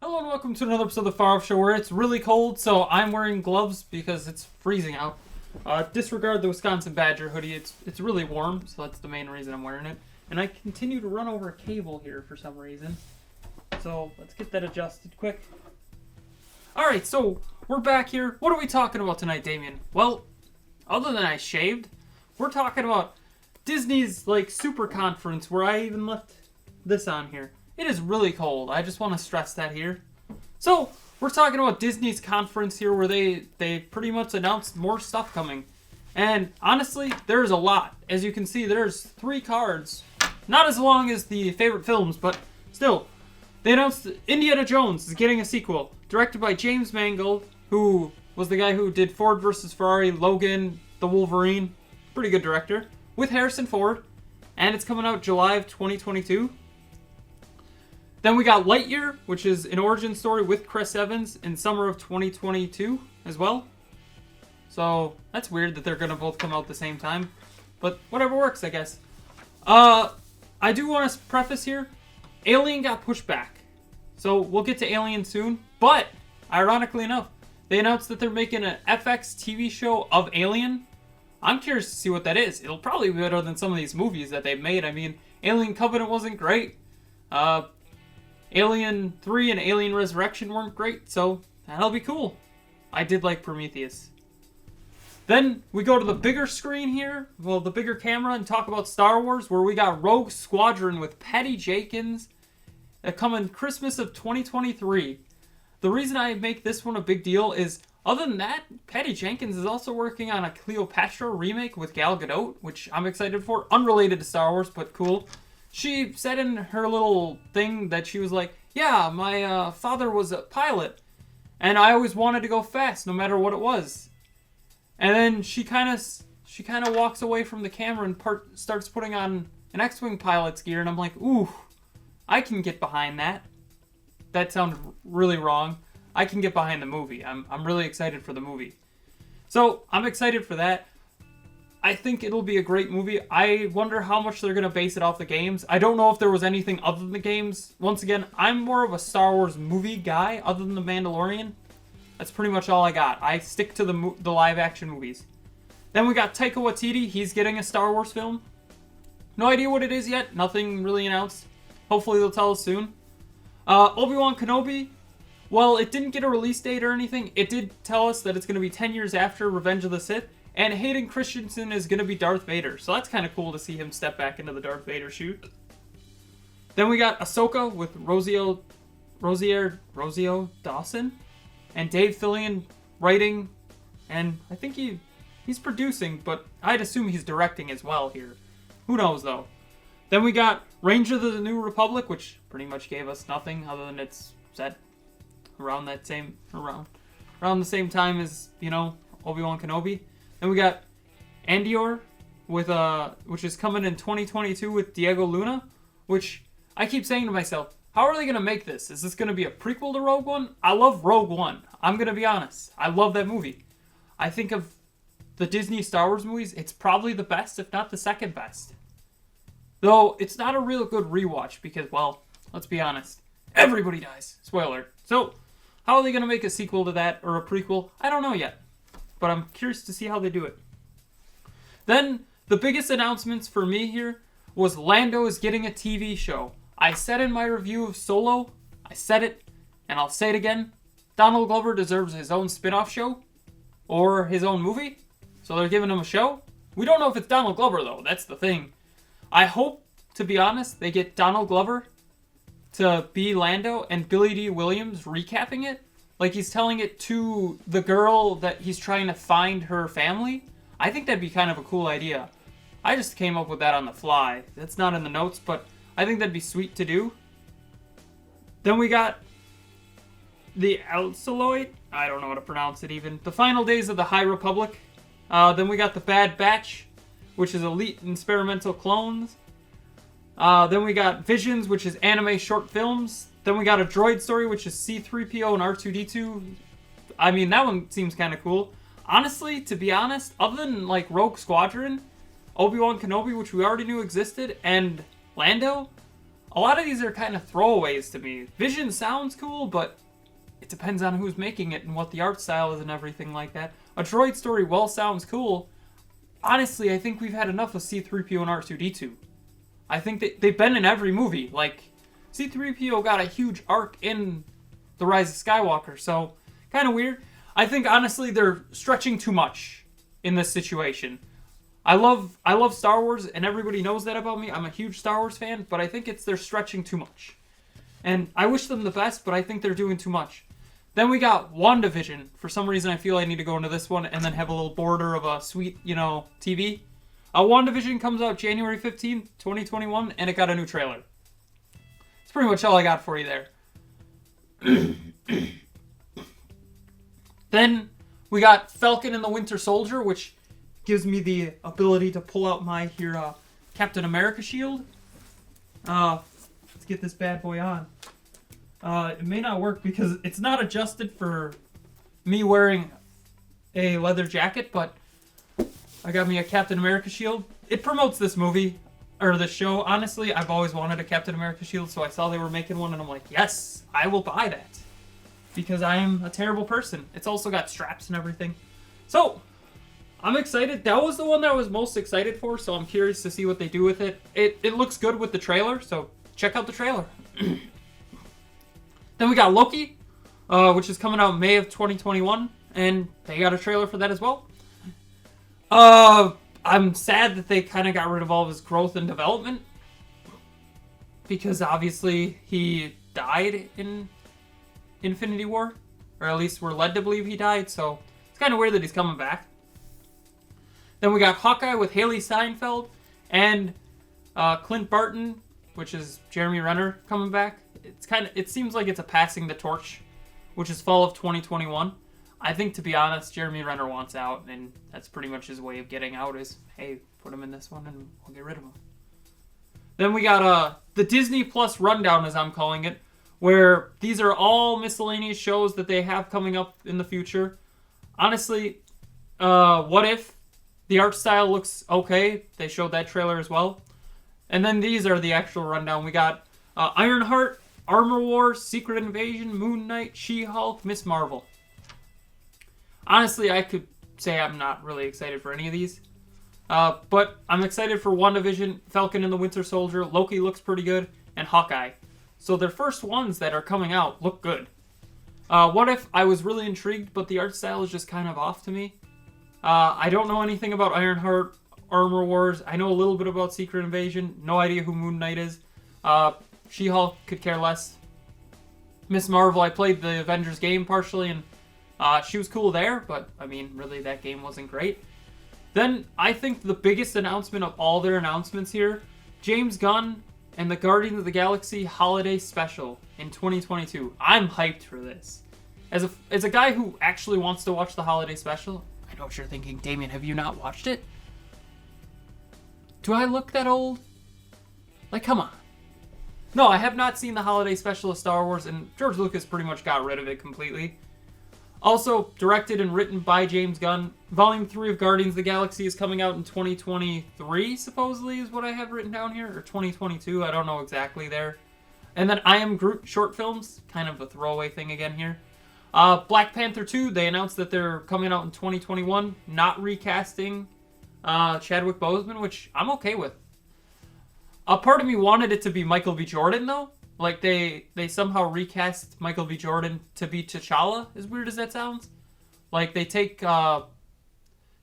Hello and welcome to another episode of the Farr Show where it's really cold, so I'm wearing gloves because it's freezing out. Disregard the Wisconsin Badger hoodie, it's really warm, so that's the main reason I'm wearing it. And I continue to run over a cable here for some reason. So let's get that adjusted quick. Alright, so we're back here. What are we talking about tonight, Damien? Well, other than I shaved, we're talking about Disney's super conference where I even left this on here. It is really cold. I just want to stress that here. So, we're talking about Disney's conference here where they pretty much announced more stuff coming. And honestly, there's a lot. As you can see, there's 3 cards. Not as long as the favorite films, but still. They announced Indiana Jones is getting a sequel. Directed by James Mangold, who was the guy who did Ford vs. Ferrari, Logan, The Wolverine. Pretty good director. With Harrison Ford. And it's coming out July of 2022. Then we got Lightyear, which is an origin story with Chris Evans in summer of 2022 as well. So, that's weird that they're going to both come out at the same time. But whatever works, I guess. I do want to preface here, Alien got pushed back. So, we'll get to Alien soon. But, ironically enough, they announced that they're making an FX TV show of Alien. I'm curious to see what that is. It'll probably be better than some of these movies that they've made. I mean, Alien Covenant wasn't great. Alien 3 and Alien Resurrection weren't great, so that'll be cool. I did like Prometheus. Then we go to the bigger screen here, well, the bigger camera, and talk about Star Wars, where we got Rogue Squadron with Patty Jenkins coming Christmas of 2023. The reason I make this one a big deal is, other than that, Patty Jenkins is also working on a Cleopatra remake with Gal Gadot, which I'm excited for. Unrelated to Star Wars, but cool. She said in her little thing that she was like, yeah, my father was a pilot, and I always wanted to go fast, no matter what it was. And then she kind of walks away from the camera and starts putting on an X-Wing pilot's gear, and I'm like, ooh, I can get behind that. That sounded really wrong. I can get behind the movie. I'm really excited for the movie. So, I'm excited for that. I think it'll be a great movie. I wonder how much they're going to base it off the games. I don't know if there was anything other than the games. Once again, I'm more of a Star Wars movie guy other than The Mandalorian. That's pretty much all I got. I stick to the live-action movies. Then we got Taika Waititi. He's getting a Star Wars film. No idea what it is yet. Nothing really announced. Hopefully they'll tell us soon. Obi-Wan Kenobi. Well, it didn't get a release date or anything. It did tell us that it's going to be 10 years after Revenge of the Sith. And Hayden Christensen is going to be Darth Vader. So that's kind of cool to see him step back into the Darth Vader shoe. Then we got Ahsoka with Rosario Dawson. And Dave Fillion writing. And I think he's producing, but I'd assume he's directing as well here. Who knows, though. Then we got Ranger of the New Republic, which pretty much gave us nothing other than it's set around the same time as, Obi-Wan Kenobi. Then we got Andor which is coming in 2022 with Diego Luna, which I keep saying to myself, how are they going to make this? Is this going to be a prequel to Rogue One? I love Rogue One. I'm going to be honest. I love that movie. I think of the Disney Star Wars movies, it's probably the best, if not the second best. Though, it's not a real good rewatch because, well, let's be honest. Everybody dies. Spoiler. So, how are they going to make a sequel to that or a prequel? I don't know yet. But I'm curious to see how they do it. Then, the biggest announcements for me here was Lando is getting a TV show. I said in my review of Solo, I said it, and I'll say it again, Donald Glover deserves his own spin-off show, or his own movie, so they're giving him a show. We don't know if it's Donald Glover, though, that's the thing. I hope, to be honest, they get Donald Glover to be Lando, and Billy D. Williams recapping it. Like he's telling it to the girl that he's trying to find her family. I think that'd be kind of a cool idea. I just came up with that on the fly. That's not in the notes, but I think that'd be sweet to do. Then we got the Alceloid. I don't know how to pronounce it even. The Final Days of the High Republic. Then we got the Bad Batch, which is elite experimental clones. Then we got Visions, which is anime short films. Then we got a droid story, which is C-3PO and R2-D2. I mean, that one seems kind of cool. Honestly, to be honest, other than Rogue Squadron, Obi-Wan Kenobi, which we already knew existed, and Lando, a lot of these are kind of throwaways to me. Vision sounds cool, but it depends on who's making it and what the art style is and everything like that. A droid story, well, sounds cool. Honestly, I think we've had enough of C-3PO and R2-D2. I think that they've been in every movie. Like, C-3PO got a huge arc in The Rise of Skywalker, so kind of weird. I think, honestly, they're stretching too much in this situation. I love Star Wars, and everybody knows that about me. I'm a huge Star Wars fan, but I think they're stretching too much. And I wish them the best, but I think they're doing too much. Then we got WandaVision. For some reason, I feel I need to go into this one and then have a little border of a sweet, TV. WandaVision comes out January 15th, 2021, and it got a new trailer. That's pretty much all I got for you there. Then we got Falcon and the Winter Soldier, which gives me the ability to pull out my Captain America shield. Let's get this bad boy on. It may not work because it's not adjusted for me wearing a leather jacket, but I got me a Captain America shield. It promotes this movie, or this show. Honestly, I've always wanted a Captain America shield, so I saw they were making one, and I'm like, yes, I will buy that. Because I am a terrible person. It's also got straps and everything. So, I'm excited. That was the one that I was most excited for, so I'm curious to see what they do with it. It looks good with the trailer, so check out the trailer. Then we got Loki, which is coming out May of 2021, and they got a trailer for that as well. I'm sad that they kind of got rid of all of his growth and development, because obviously he died in Infinity War, or at least we're led to believe he died, so it's kind of weird that he's coming back. Then we got Hawkeye with Haley Seinfeld, and Clint Barton, which is Jeremy Renner, coming back. It seems like it's a passing the torch, which is fall of 2021. I think, to be honest, Jeremy Renner wants out, and that's pretty much his way of getting out is, hey, put him in this one and we'll get rid of him. Then we got the Disney Plus Rundown, as I'm calling it, where these are all miscellaneous shows that they have coming up in the future. Honestly, What If? The art style looks okay. They showed that trailer as well. And then these are the actual rundown. We got Ironheart, Armor Wars, Secret Invasion, Moon Knight, She-Hulk, Miss Marvel. Honestly, I could say I'm not really excited for any of these. But I'm excited for WandaVision, Falcon and the Winter Soldier, Loki looks pretty good, and Hawkeye. So their first ones that are coming out look good. What If? I was really intrigued, but the art style is just kind of off to me. I don't know anything about Ironheart, Armor Wars. I know a little bit about Secret Invasion. No idea who Moon Knight is. She-Hulk could care less. Miss Marvel, I played the Avengers game partially, and she was cool there, but, I mean, really, that game wasn't great. Then, I think the biggest announcement of all their announcements here, James Gunn and the Guardians of the Galaxy Holiday Special in 2022. I'm hyped for this. As a guy who actually wants to watch the Holiday Special, I know what you're thinking, Damien, have you not watched it? Do I look that old? Like, come on. No, I have not seen the Holiday Special of Star Wars, and George Lucas pretty much got rid of it completely. Also, directed and written by James Gunn. Volume 3 of Guardians of the Galaxy is coming out in 2023, supposedly, is what I have written down here. Or 2022, I don't know exactly there. And then I Am Groot short films. Kind of a throwaway thing again here. Black Panther 2, they announced that they're coming out in 2021. Not recasting Chadwick Boseman, which I'm okay with. A part of me wanted it to be Michael B. Jordan, though. Like, they somehow recast Michael B. Jordan to be T'Challa, as weird as that sounds. Like, they take,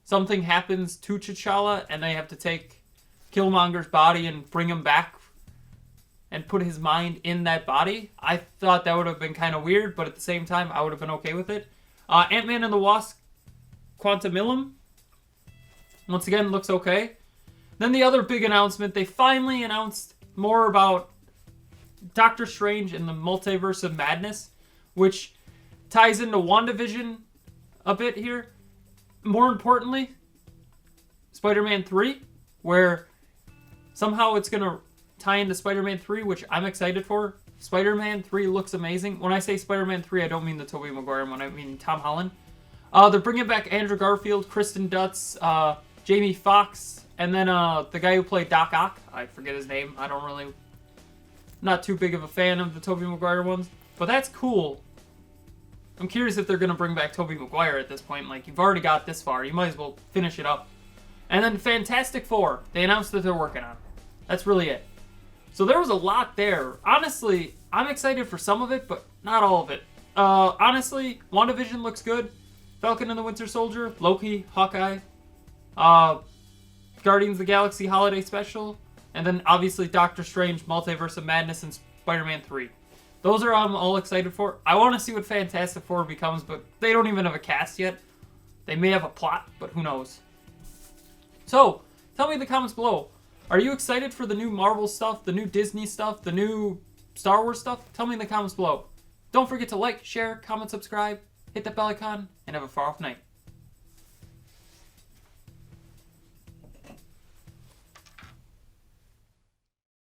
something happens to T'Challa, and they have to take Killmonger's body and bring him back and put his mind in that body. I thought that would have been kind of weird, but at the same time, I would have been okay with it. Ant-Man and the Wasp, Quantumanium, once again, looks okay. Then the other big announcement, they finally announced more about Doctor Strange and the Multiverse of Madness, which ties into WandaVision a bit here. More importantly, Spider-Man 3, where somehow it's going to tie into Spider-Man 3, which I'm excited for. Spider-Man 3 looks amazing. When I say Spider-Man 3, I don't mean the Tobey Maguire one, I mean Tom Holland. They're bringing back Andrew Garfield, Kristen Dunst, Jamie Foxx, and then the guy who played Doc Ock. I forget his name. I don't really Not too big of a fan of the Tobey Maguire ones, but that's cool. I'm curious if they're going to bring back Tobey Maguire at this point. Like, you've already got this far. You might as well finish it up. And then Fantastic Four. They announced that they're working on. That's really it. So there was a lot there. Honestly, I'm excited for some of it, but not all of it. Honestly, WandaVision looks good. Falcon and the Winter Soldier, Loki, Hawkeye, Guardians of the Galaxy Holiday Special, and then obviously Doctor Strange, Multiverse of Madness, and Spider-Man 3. Those are I'm all excited for. I want to see what Fantastic Four becomes, but they don't even have a cast yet. They may have a plot, but who knows. So, tell me in the comments below. Are you excited for the new Marvel stuff, the new Disney stuff, the new Star Wars stuff? Tell me in the comments below. Don't forget to like, share, comment, subscribe, hit that bell icon, and have a far off night.